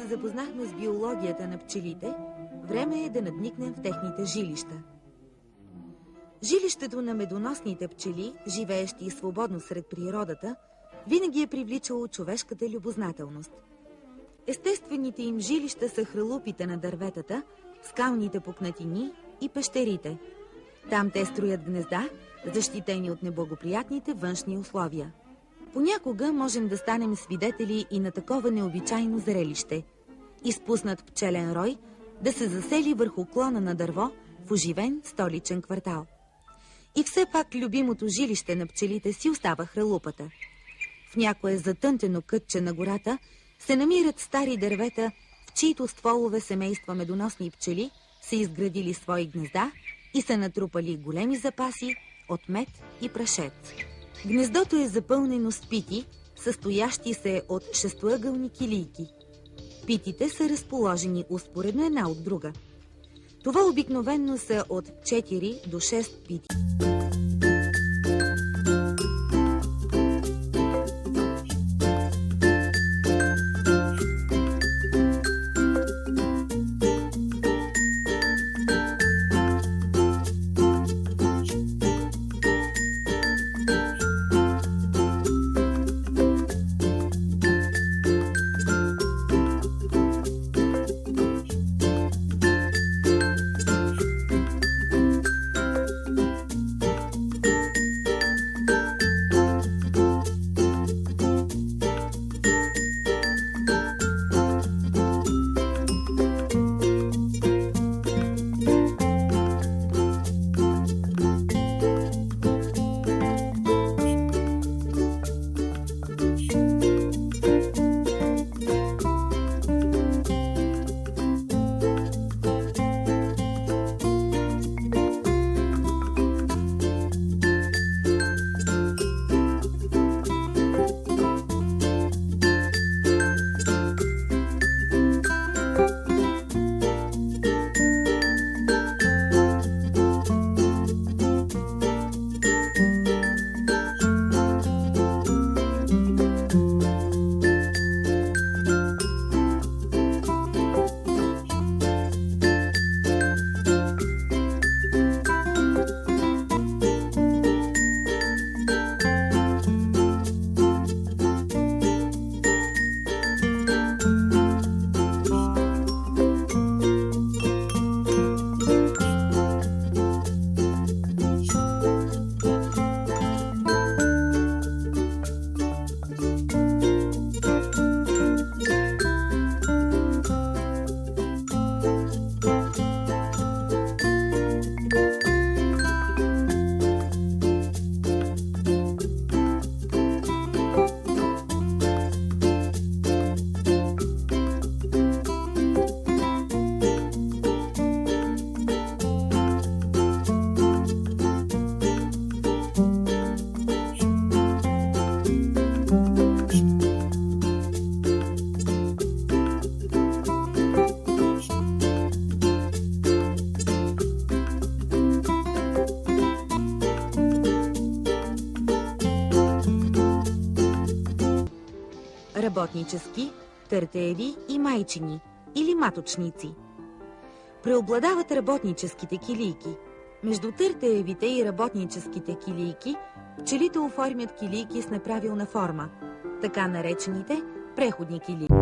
запознахме с биологията на пчелите, време е да надникнем в техните жилища. Жилището на медоносните пчели, живеещи свободно сред природата, винаги е привличало човешката любознателност. Естествените им жилища са хралупите на дърветата, скалните пукнатини и пещерите. Там те строят гнезда, защитени от неблагоприятните външни условия. Понякога можем да станем свидетели и на такова необичайно зрелище. Изпуснат пчелен рой да се засели върху клона на дърво в оживен столичен квартал. И все пак любимото жилище на пчелите си остава хралупата. В някое затънтено кътче на гората се намират стари дървета, в чието стволове семейства медоносни пчели са изградили свои гнезда и са натрупали големи запаси от мед и прашец. Гнездото е запълнено с пити, състоящи се от шестоъгълни килийки. Питите са разположени успоредно една от друга. Това обикновенно са от 4 до 6 пити. Работнически, търтееви и майчини или маточници. Преобладават работническите килийки. Между търтеевите и работническите килийки пчелите оформят килийки с неправилна форма, така наречените преходни килийки.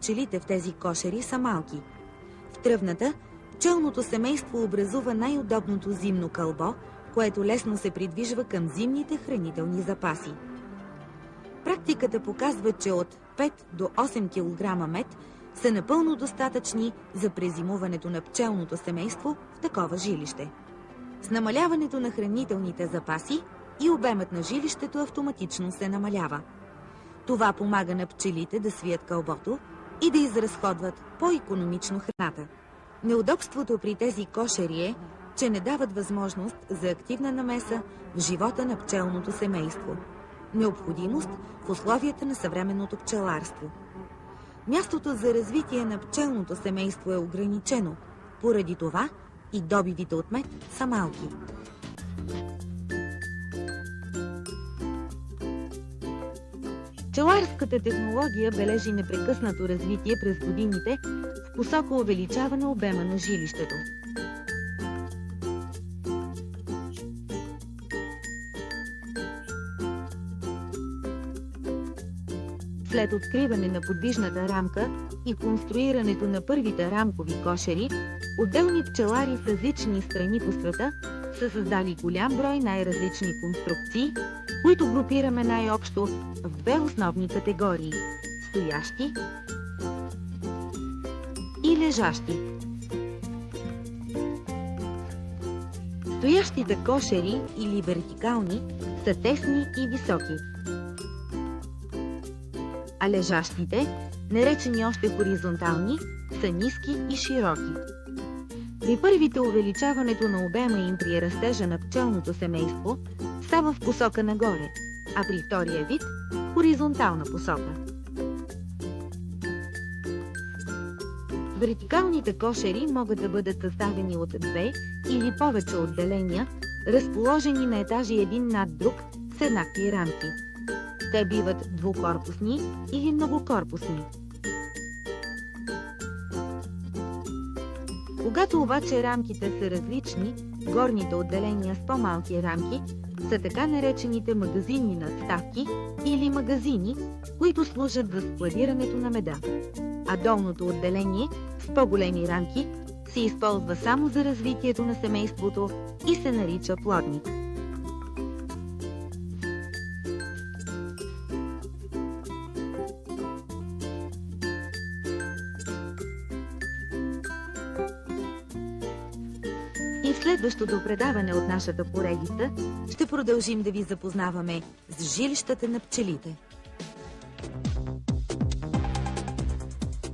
пчелите в тези кошери са малки. В тръвната пчелното семейство образува най-удобното зимно кълбо, което лесно се придвижва към зимните хранителни запаси. Практиката показва, че от 5 до 8 кг мед са напълно достатъчни за презимуването на пчелното семейство в такова жилище. С намаляването на хранителните запаси и обемът на жилището автоматично се намалява. Това помага на пчелите да свият кълбото и да изразходват по-икономично храната. Неудобството при тези кошери е, че не дават възможност за активна намеса в живота на пчелното семейство. Необходимост в условията на съвременното пчеларство. Мястото за развитие на пчелното семейство е ограничено, поради това и добивите от мед са малки. Пчеларската технология бележи непрекъснато развитие през годините в посока увеличаване обема на жилището. След откриване на подвижната рамка и конструирането на първите рамкови кошери, отделни пчелари в различни страни по света са създали голям брой най-различни конструкции, които групираме най-общо в две основни категории – стоящи и лежащи. Стоящите кошери или вертикални са тесни и високи, а лежащите, наречени още хоризонтални, са ниски и широки. При първите увеличаването на обема им при растежа на пчелното семейство става в посока нагоре, а при втория вид – хоризонтална посока. Вертикалните кошери могат да бъдат съставени от две или повече отделения, разположени на етажи един над друг с еднакви рамки. Те биват двукорпусни или многокорпусни. Когато обаче рамките са различни, горните отделения с по-малки рамки са така наречените магазинни надставки или магазини, които служат за складирането на меда, а долното отделение с по-големи рамки се използва само за развитието на семейството и се нарича плодник. И в следващото предаване от нашата поредица ще продължим да ви запознаваме с жилищата на пчелите.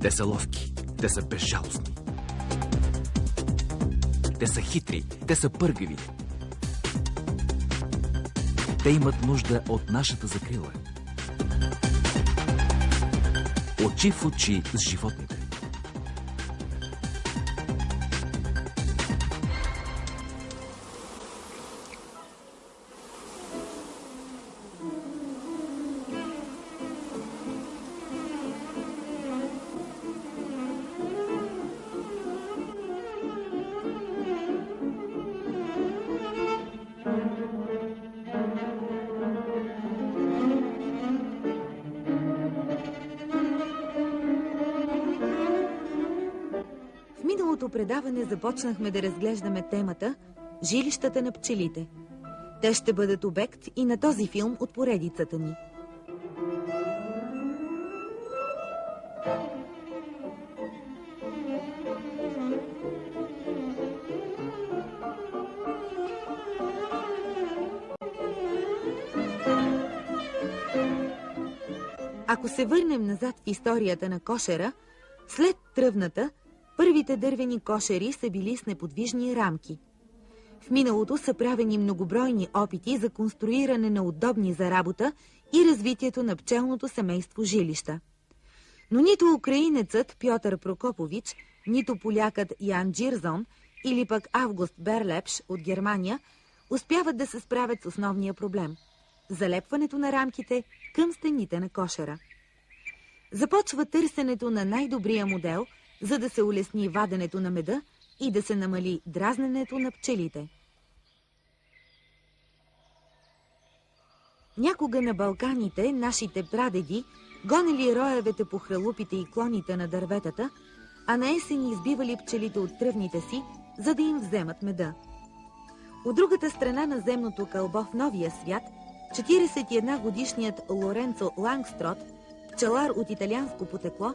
Те са ловки, те са безжалостни. Те са хитри, те са пъргави. Те имат нужда от нашата закрила. Очи в очи с животните. В миналото предаване започнахме да разглеждаме темата «Жилищата на пчелите». Те ще бъдат обект и на този филм от поредицата ни. Ако се върнем назад в историята на кошера, след тръвната, първите дървени кошери са били с неподвижни рамки. В миналото са правени многобройни опити за конструиране на удобни за работа и развитието на пчелното семейство жилища. Но нито украинецът Пьотър Прокопович, нито полякът Ян Джирзон или пък Август Берлепш от Германия успяват да се справят с основния проблем – залепването на рамките към стените на кошера. Започва търсенето на най-добрия модел, за да се улесни ваденето на меда и да се намали дразненето на пчелите. Някога на Балканите нашите прадеди гонели роевете по хралупите и клоните на дърветата, а на есен избивали пчелите от тръвните си, за да им вземат меда. От другата страна на земното кълбо в Новия свят, 41-годишният Лоренцо Лангстрот, пчелар от италианско потекло,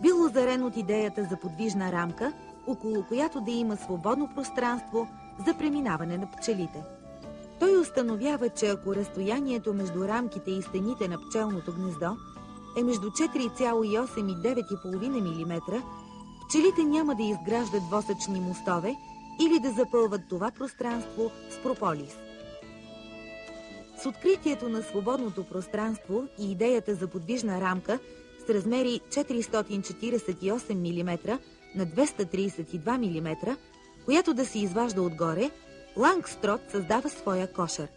бил озарен от идеята за подвижна рамка, около която да има свободно пространство за преминаване на пчелите. Той установява, че ако разстоянието между рамките и стените на пчелното гнездо е между 4,8 и 9,5 мм, пчелите няма да изграждат двосъчни мостове или да запълват това пространство с прополис. С откритието на свободното пространство и идеята за подвижна рамка с размери 448 мм на 232 мм, която да се изважда отгоре, Лангстрот създава своя кошер.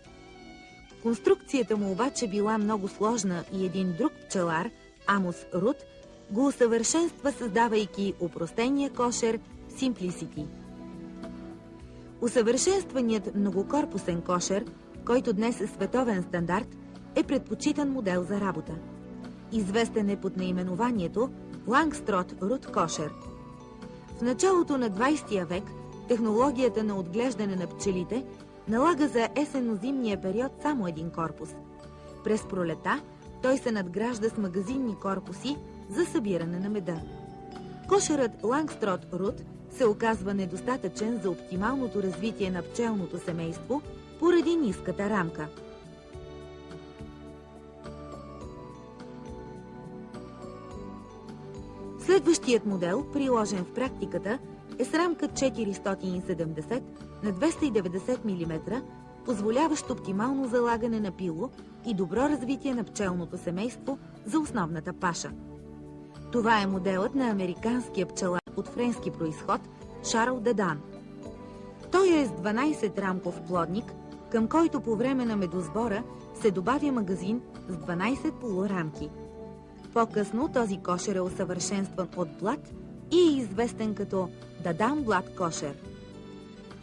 Конструкцията му обаче била много сложна и един друг пчелар, Амос Рут, го усъвършенства, създавайки опростения кошер Simplicity. Усъвършенстваният многокорпусен кошер, който днес е световен стандарт, е предпочитан модел за работа. Известен е под наименованието Лангстрот Рут кошер. В началото на 20 век технологията на отглеждане на пчелите налага за есенно-зимния период само един корпус. През пролета той се надгражда с магазинни корпуси за събиране на меда. Кошерът Лангстрот Рут се оказва недостатъчен за оптималното развитие на пчелното семейство поради ниската рамка. Следващият модел, приложен в практиката, е с рамка 470 на 290 мм, позволяващ оптимално залагане на пило и добро развитие на пчелното семейство за основната паша. Това е моделът на американския пчелар от френски произход Шарл Дедан. Той е с 12 рамков плодник, към който по време на медосбора се добавя магазин с 12 полурамки. По-късно този кошер е усъвършенстван от блат и е известен като Дадан блат кошер.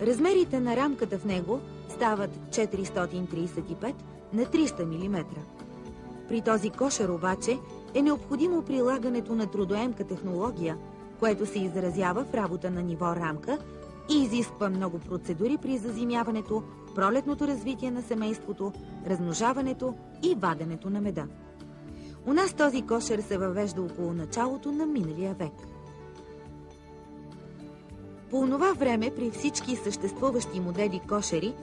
Размерите на рамката в него стават 435 на 300 мм. При този кошер обаче е необходимо прилагането на трудоемка технология, което се изразява в работа на ниво рамка и изисква много процедури при зазимяването, пролетното развитие на семейството, размножаването и ваденето на меда. У нас този кошер се въвежда около началото на миналия век. По онова време при всички съществуващи модели кошери,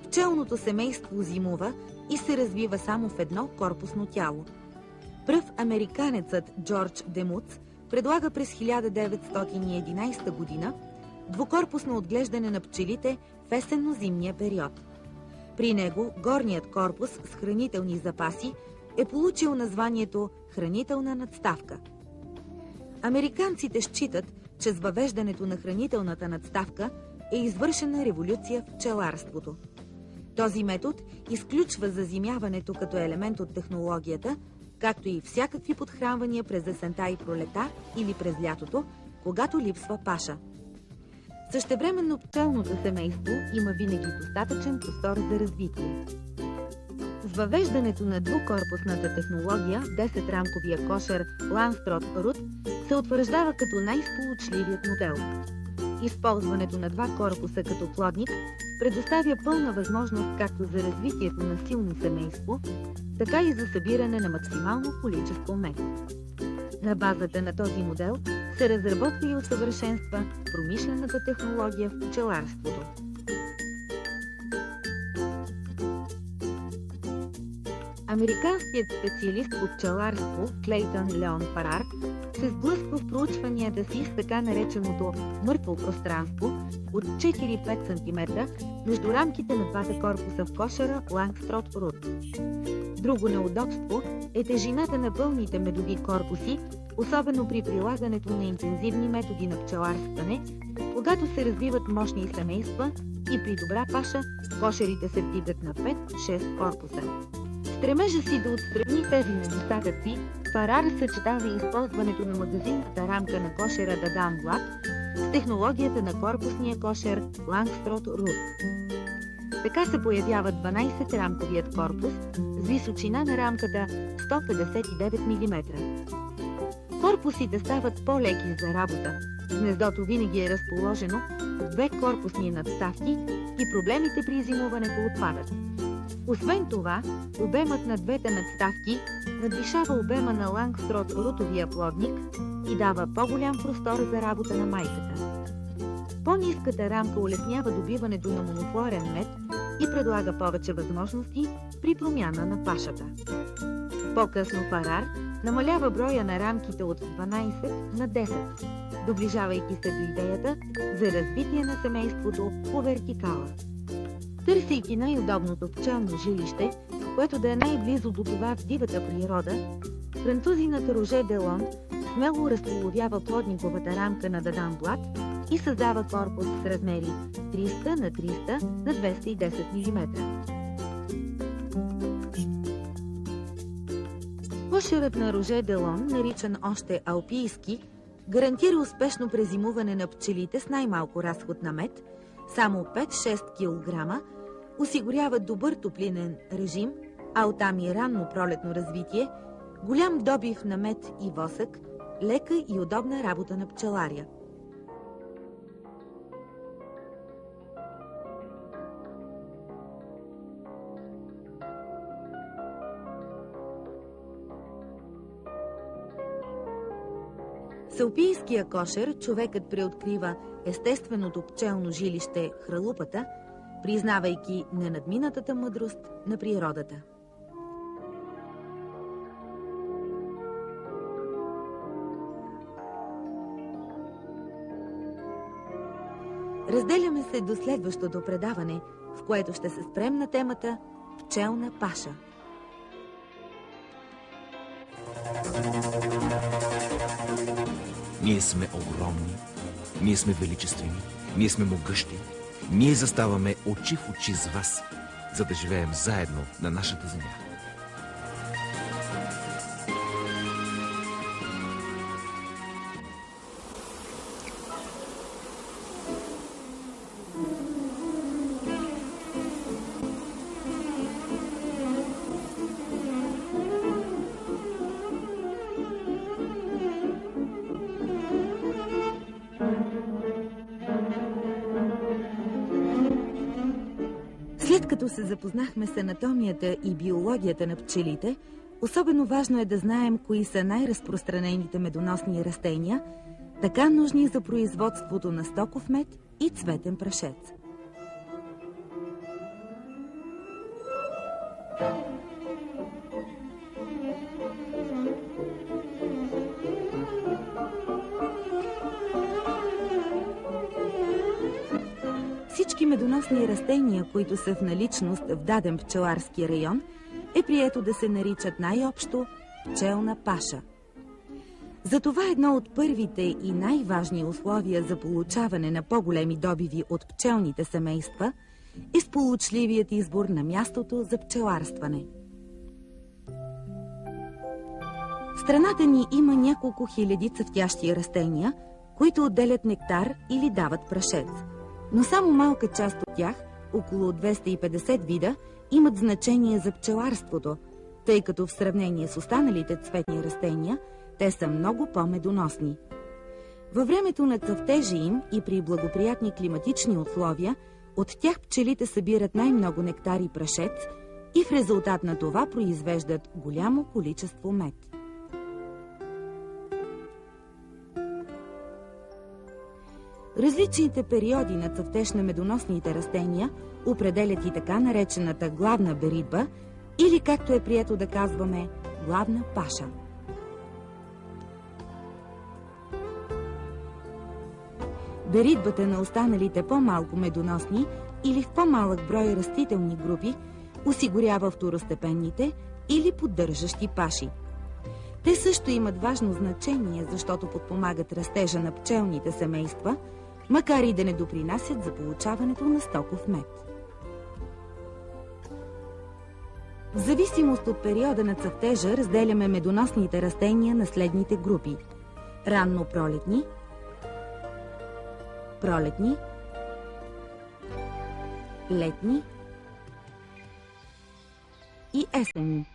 пчелното семейство зимува и се развива само в едно корпусно тяло. Пръв американецът Джордж Демуц предлага през 1911 година двукорпусно отглеждане на пчелите в есенно-зимния период. При него горният корпус с хранителни запаси е получил названието хранителна надставка. Американците считат, че с въвеждането на хранителната надставка е извършена революция в пчеларството. Този метод изключва зазимяването като елемент от технологията, както и всякакви подхранвания през есента и пролета или през лятото, когато липсва паша. Същевременно пчелното семейство има винаги достатъчен простор за развитие. С въвеждането на двукорпусната технология, 10-рамковия кошер Лангстрот Рут се утвърждава като най-сполучливият модел. Използването на два корпуса като плодник предоставя пълна възможност както за развитието на силно семейство, така и за събиране на максимално количество мед. На базата на този модел се разработва и усъвършенства промишлената технология в пчеларството. Американският специалист по пчеларство Клейтън Леон Фарар се сблъсква в проучванията си с така нареченото мъртво пространство от 4-5 см между рамките на двата корпуса в кошера Лангстрот Рут. Друго неудобство е тежината на пълните медови корпуси, особено при прилагането на интензивни методи на пчеларстване, когато се развиват мощни семейства и при добра паша кошерите се вдигат на 5-6 корпуса. Стремежа си да отстрани тези недостатъци, Фарар съчетава използването на магазинната рамка на кошера Дадан блат с технологията на корпусния кошер Лангстрот Рут. Така се появява 12-рамковият корпус с височина на рамката 159 мм. Корпусите стават по-леки за работа. Гнездото винаги е разположено в две корпусни надставки и проблемите при зимуването отпадат. Освен това, обемът на двете надставки надвишава обема на Лангстрот рутовия плодник и дава по-голям простор за работа на майката. По-ниската рамка улеснява добиването на монофлорен мед и предлага повече възможности при промяна на пашата. По-късно Фарар намалява броя на рамките от 12 на 10, доближавайки се до идеята за развитие на семейството по вертикала. Търсейки най-удобното пчелно жилище, което да е най-близо до това в дивата природа, французинът Роже Делон смело разполовява плодниковата рамка на Дадан Блат и създава корпус с размери 300 на 300 на 210 мм. Кошерът на Роже Делон, наричан още алпийски, гарантира успешно презимуване на пчелите с най-малко разход на мед, само 5-6 кг, осигурява добър топлинен режим, а оттам и ранно пролетно развитие, голям добив на мед и восък, лека и удобна работа на пчеларя. С алпийския кошер човекът преоткрива естественото пчелно жилище хралупата, признавайки ненадминатата мъдрост на природата. Разделяме се до следващото предаване, в което ще се спрем на темата пчелна паша. Ние сме огромни, ние сме величествени, ние сме могъщи. Ние заставаме очи в очи с вас, за да живеем заедно на нашата земя. След като се запознахме с анатомията и биологията на пчелите, особено важно е да знаем кои са най-разпространените медоносни растения, така нужни за производството на стоков мед и цветен прашец. Всички медоносни растения, които са в наличност в даден пчеларски район, е прието да се наричат най-общо пчелна паша. Затова едно от първите и най-важни условия за получаване на по-големи добиви от пчелните семейства е сполучливият избор на мястото за пчеларстване. В страната ни има няколко хиляди цъфтящи растения, които отделят нектар или дават прашец. Но само малка част от тях, около 250 вида, имат значение за пчеларството, тъй като в сравнение с останалите цветни растения, те са много по-медоносни. Във времето на цъфтежа им и при благоприятни климатични условия, от тях пчелите събират най-много нектар и прашец и в резултат на това произвеждат голямо количество мед. Различните периоди на цъфтеж на медоносните растения определят и така наречената главна беритба, или както е прието да казваме, главна паша. Беритбата на останалите по-малко медоносни или в по-малък брой растителни групи осигурява второстепенните или поддържащи паши. Те също имат важно значение, защото подпомагат растежа на пчелните семейства, макар и да не допринасят за получаването на стоков мед. В зависимост от периода на цъфтежа разделяме медоносните растения на следните групи: ранно пролетни, пролетни, летни и есенни.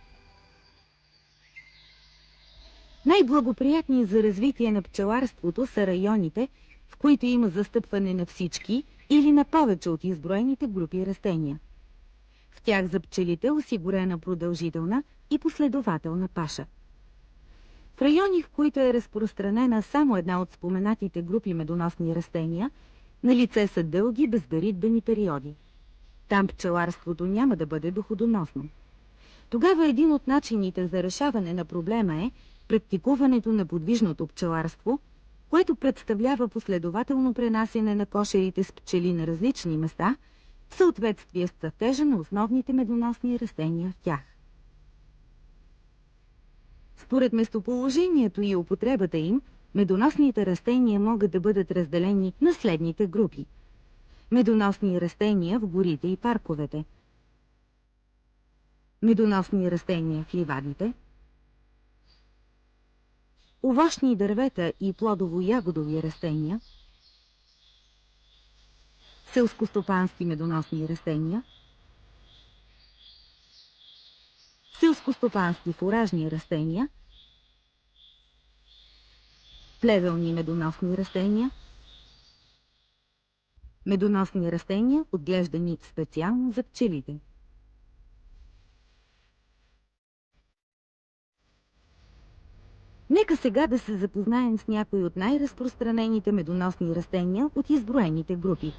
Най-благоприятни за развитие на пчеларството са районите, в които има застъпване на всички или на повече от изброените групи растения. В тях за пчелите е осигурена продължителна и последователна паша. В райони, в които е разпространена само една от споменатите групи медоносни растения, налице са дълги безберитбени периоди. Там пчеларството няма да бъде доходоносно. Тогава един от начините за решаване на проблема е практикуването на подвижното пчеларство, което представлява последователно пренасяне на кошерите с пчели на различни места в съответствие с цъфтежа на основните медоносни растения в тях. Според местоположението и употребата им, медоносните растения могат да бъдат разделени на следните групи. Медоносни растения в горите и парковете, медоносни растения в ливадите, овощни дървета и плодово-ягодови растения, селскостопански медоносни растения, селскостопански фуражни растения, плевелни медоносни растения, медоносни растения, отглеждани специално за пчелите. Нека сега да се запознаем с някои от най-разпространените медоносни растения от изброените групи.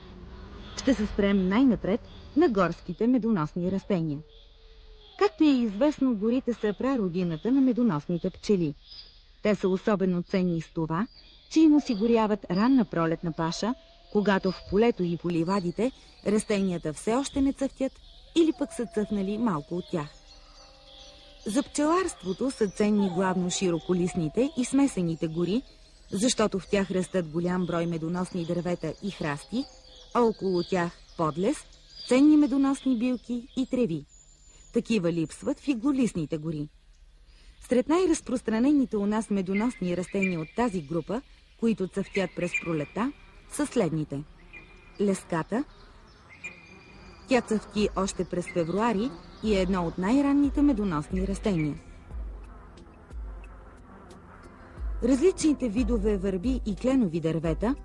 Ще се спрем най-напред на горските медоносни растения. Както е известно, горите са прародината на медоносните пчели. Те са особено ценни с това, че им осигуряват ранна пролетна паша, когато в полето и по ливадите растенията все още не цъфтят или пък са цъфнали малко от тях. За пчеларството са ценни главно широколистните и смесените гори, защото в тях растат голям брой медоносни дървета и храсти, а около тях подлез, ценни медоносни билки и треви. Такива липсват в иглолистните гори. Сред най-разпространените у нас медоносни растения от тази група, които цъфтят през пролета, са следните. Леската. Тя цъфти още през февруари и е едно от най-ранните медоносни растения. Различните видове върби и кленови дървета,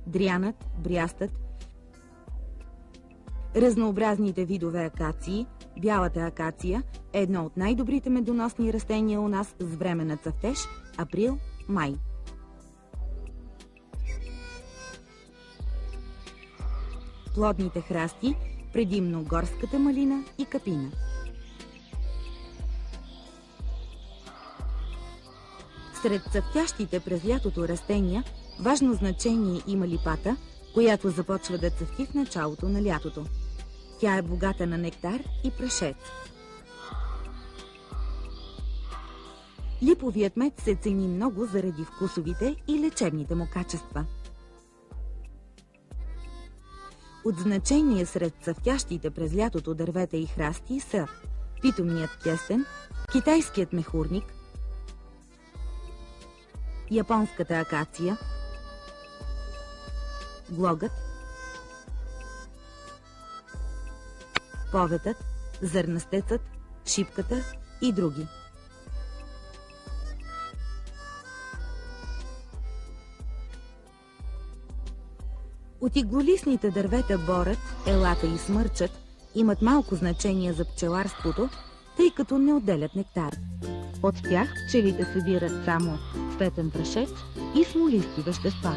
дрянът, брястът, разнообразните видове акации, бялата акация е едно от най-добрите медоносни растения у нас с време на цъфтеж – април-май. Плодните храсти, предимно горската малина и капина. Сред цъфтящите през лятото растения важно значение има липата, която започва да цъфти в началото на лятото. Тя е богата на нектар и прашец. Липовият мед се цени много заради вкусовите и лечебните му качества. От значение сред цъфтящите през лятото дървета и храсти са питомният кестен, китайският мехурник, японската акация, глогът, поветът, зърнастецът, шипката и други. От иглолистните дървета борът, елата и смърчът имат малко значение за пчеларството, тъй като не отделят нектар. От тях пчелите събират само цветен прашец и смолисти вещества.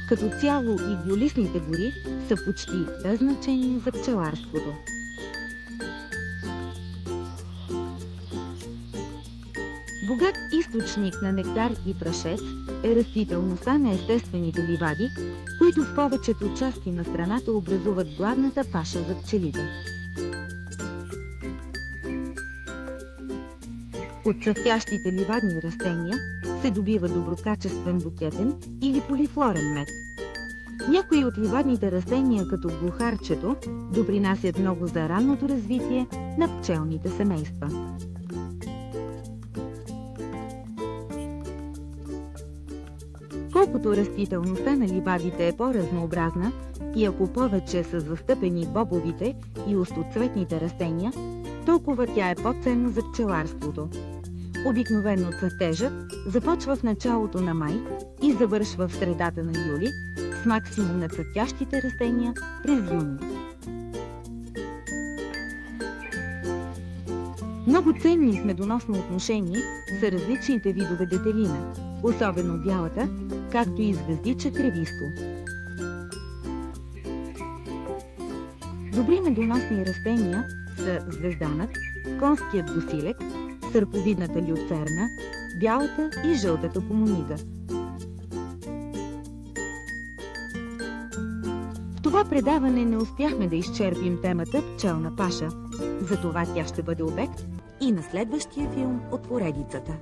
Като цяло иглолистните гори са почти без значение за пчеларството. Богат източник на нектар и прашец е растителността на естествените ливади, които в повечето части на страната образуват главната паша за пчелите. От цъфтящите ливадни растения се добива доброкачествен букетен или полифлорен мед. Някои от ливадните растения, като глухарчето, допринасят много за ранното развитие на пчелните семейства. Колкото растителността на ливадите е по-разнообразна и ако повече са застъпени бобовите и остоцветните растения, толкова тя е по-ценна за пчеларството. Обикновено цъфтежът започва в началото на май и завършва в средата на юли, с максимум на цъфтящите растения през юни. Много ценни в медоносно отношение са различните видове детелина, особено бялата, както и звездиче тревисто. Добри медоносни растения са звезданът, конският гусилек, сърповидната люцерна, бялата и жълтата помонида. В това предаване не успяхме да изчерпим темата пчелна паша, затова тя ще бъде обект и на следващия филм от поредицата.